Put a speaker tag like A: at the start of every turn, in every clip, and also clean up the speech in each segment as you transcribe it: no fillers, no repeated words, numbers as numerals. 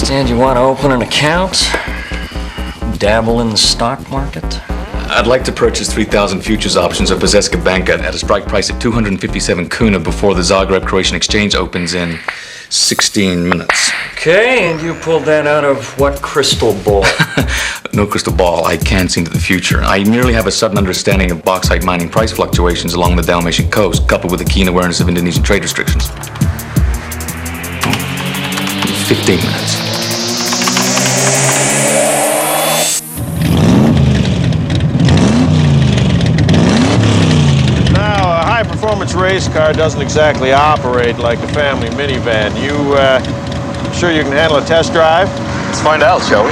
A: understand you want to open an account? Dabble in the stock market?
B: I'd like to purchase 3,000 futures options of Poseska Banka at a strike price of 257 kuna before the Zagreb Croatian Exchange opens in 16 minutes.
A: Okay, and you pulled that out of what crystal ball?
B: No crystal ball. I can't see into the future. I merely have a sudden understanding of bauxite mining price fluctuations along the Dalmatian coast, coupled with a keen awareness of Indonesian trade restrictions. 15 minutes.
C: Now, a high-performance race car doesn't exactly operate like a family minivan. You, sure you can handle a test drive?
B: Let's find out, shall we?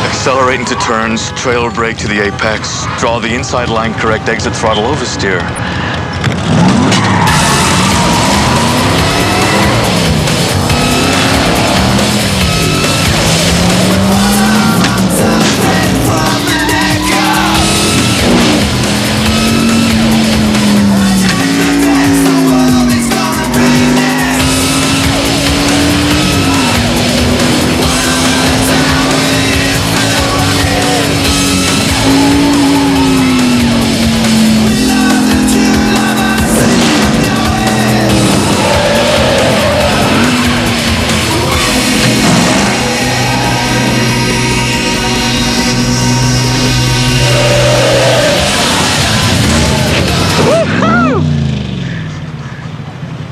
B: Accelerate into turns, trailer brake to the apex, draw the inside line correct, exit throttle oversteer.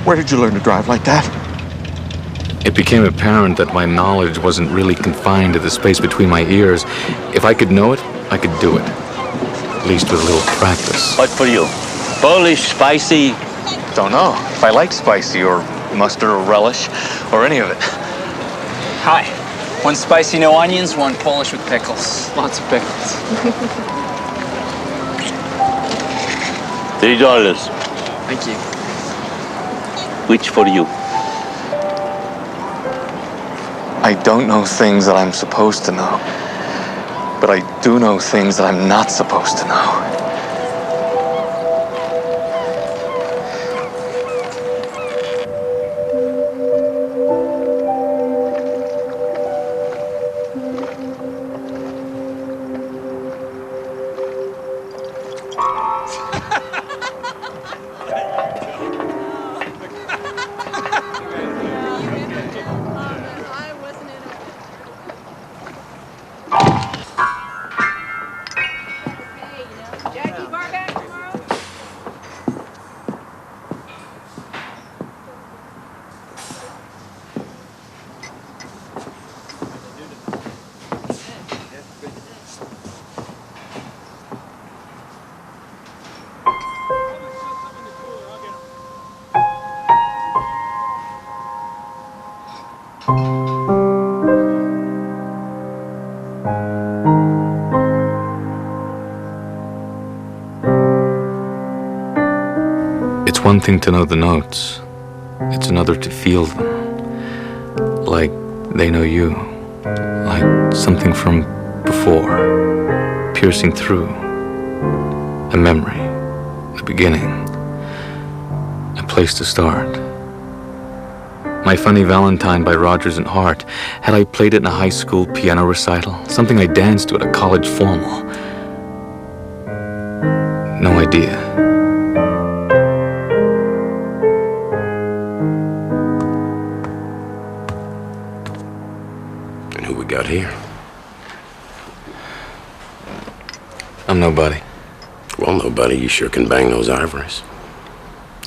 C: Where did you learn to drive like that?
B: It became apparent that my knowledge wasn't really confined to the space between my ears. If I could know it, I could do it. At least with a little practice.
D: What for you? Polish, spicy?
B: Don't know if I like spicy or mustard or relish or any of it.
E: Hi. One spicy, no onions, one Polish with pickles. Lots of pickles.
D: $3.
E: Thank you.
D: Which for you?
B: I don't know things that I'm supposed to know, but I do know things that I'm not supposed to know. It's one thing to know the notes. It's another to feel them. Like they know you. Like something from before. Piercing through. A memory. A beginning. A place to start. My Funny Valentine by Rodgers and Hart. Had I played it in a high school piano recital? Something I danced to at a college formal? No idea.
F: And who we got here?
B: I'm nobody.
F: Well, nobody, you sure can bang those ivories.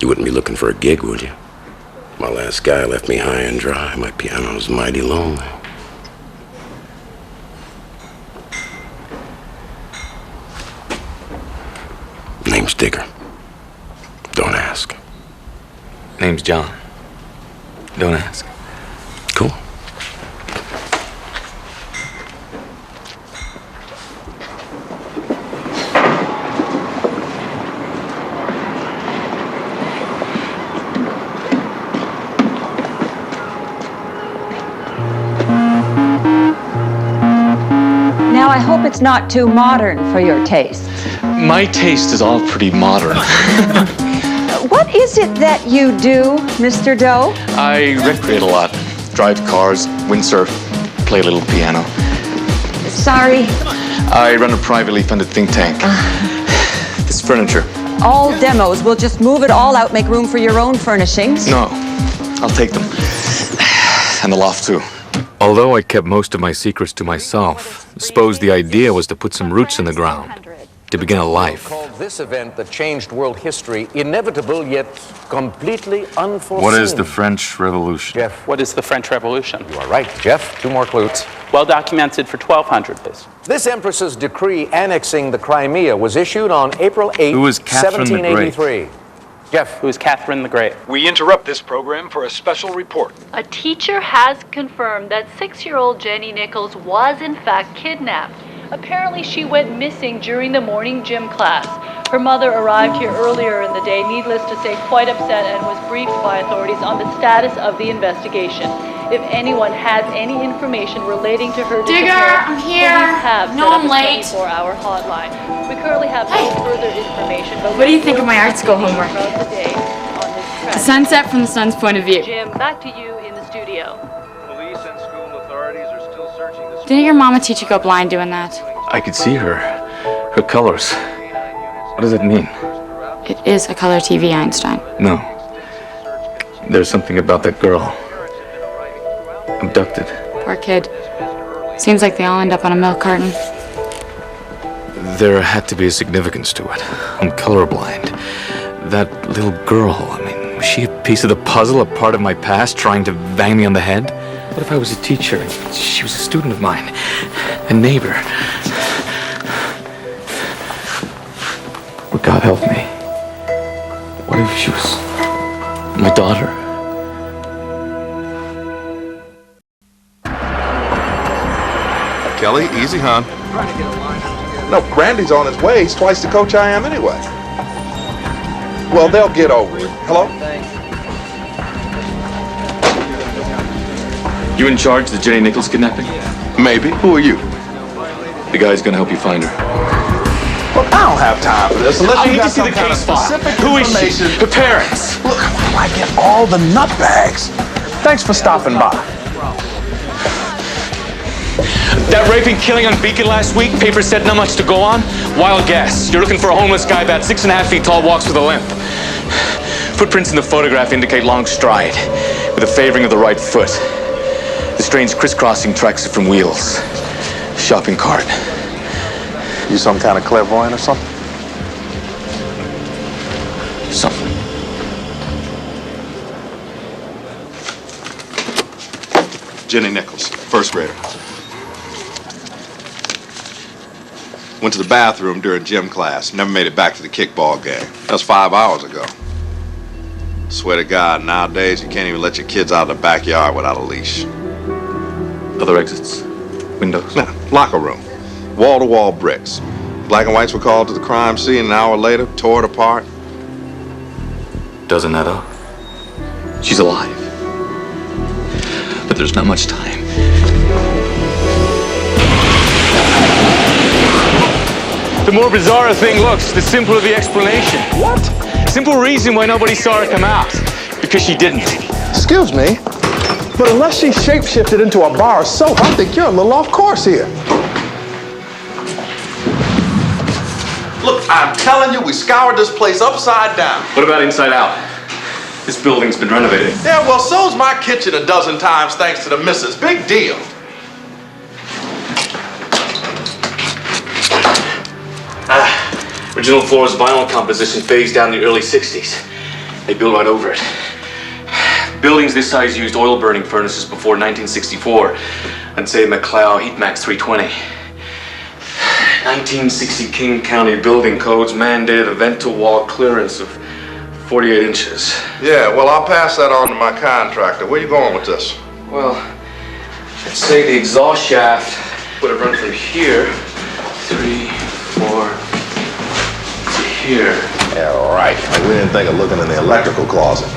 F: You wouldn't be looking for a gig, would you? My last guy left me high and dry. My piano's mighty lonely. Name's Digger. Don't ask.
B: Name's John. Don't ask.
F: Cool.
G: I hope it's not too modern for your tastes.
B: My taste is all pretty modern.
G: What is it that you do, Mr. Doe?
B: I recreate a lot. Drive cars, windsurf, play a little piano.
G: Sorry.
B: I run a privately funded think tank. This furniture.
G: All demos. We'll just move it all out, make room for your own furnishings.
B: No, I'll take them. And the loft, too. Although I kept most of my secrets to myself, suppose the idea was to put some roots in the ground, to begin a life.
H: Called this event that changed world history inevitable yet completely unforeseen.
B: What is the French Revolution?
H: Jeff,
E: What is the French Revolution?
H: you are right. Jeff, 2 more clues.
E: Well documented for 1200, please.
H: This empress's decree annexing the Crimea was issued on April 8,
B: Who was Catherine the Great?
H: 1783. Jeff.
E: Who is Catherine the Great?
I: We interrupt this program for a special report.
J: A teacher has confirmed that 6-year-old Jenny Nichols was in fact kidnapped. Apparently she went missing during the morning gym class. Her mother arrived here earlier in the day, needless to say quite upset, and was briefed by authorities on the status of the investigation. If anyone has any information relating to her
K: Digger,
J: disappearance,
K: I'm here.
J: police have
K: No,
J: set
K: I'm
J: up
K: late.
J: a 24-hour hotline. We currently have no further information, but
K: What do you think of my art school homework?
J: throughout the day on this
K: The
J: trend.
K: sunset from the sun's point of view.
J: Jim, back to you in the studio.
C: Police and school authorities are still searching this.
K: Didn't your mama teach you go blind doing that?
B: I could see her colors. What does it mean?
K: It is a color TV, Einstein.
B: No. There's something about that girl. Abducted.
K: Poor kid. Seems like they all end up on a milk carton.
B: There had to be a significance to it. I'm colorblind. That little girl, I mean, was she a piece of the puzzle, a part of my past, trying to bang me on the head? What if I was a teacher and she was a student of mine? A neighbor? Or God help me. What if she was my daughter?
I: Kelly, easy, hon. No, Randy's on his way. He's twice the coach I am anyway. Well, they'll get over it. Hello?
B: You in charge of the Jenny Nichols kidnapping?
I: Maybe. Who are you?
B: The guy's gonna help you find her.
I: Look, I don't have time for this unless you got some kind of specific information.
B: Her parents.
I: Look, I get all the nutbags. Thanks for stopping by.
B: That rape and killing on Beacon last week, paper said not much to go on. Wild guess. You're looking for a homeless guy about 6.5 feet tall, walks with a limp. Footprints in the photograph indicate long stride, with a favoring of the right foot. The strange crisscrossing tracks from wheels. Shopping cart.
I: You some kind of clairvoyant or something?
B: Something.
I: Jenny Nichols, first grader. Went to the bathroom during gym class. Never made it back to the kickball game. That was 5 hours ago. Swear to God, nowadays you can't even let your kids out of the backyard without a leash.
B: Other exits. Windows.
I: Nah, locker room. Wall-to-wall bricks. Black and whites were called to the crime scene an hour later, tore it apart.
B: Doesn't add up. She's alive. But there's not much time. The more bizarre a thing looks, the simpler the explanation.
I: What?
B: Simple reason why nobody saw her come out. Because she didn't.
I: Excuse me, but unless she shapeshifted into a bar of soap, I think you're a little off course here. Look, I'm telling you, we scoured this place upside down.
B: What about inside out? This building's been renovated.
I: Yeah, well, so's my kitchen a dozen times thanks to the missus. Big deal.
B: Original floor's vinyl composition phased down in the early 60s. They built right over it. Buildings this size used oil burning furnaces before 1964. I'd say McLeod Heatmax 320. 1960 King County building codes mandated a vent-to-wall clearance of 48 inches.
I: Yeah, well, I'll pass that on to my contractor. Where you going with this?
B: Well, I'd say the exhaust shaft would have run from here, 3, 4, to here.
I: Yeah, right. Like we didn't think of looking in the electrical closet.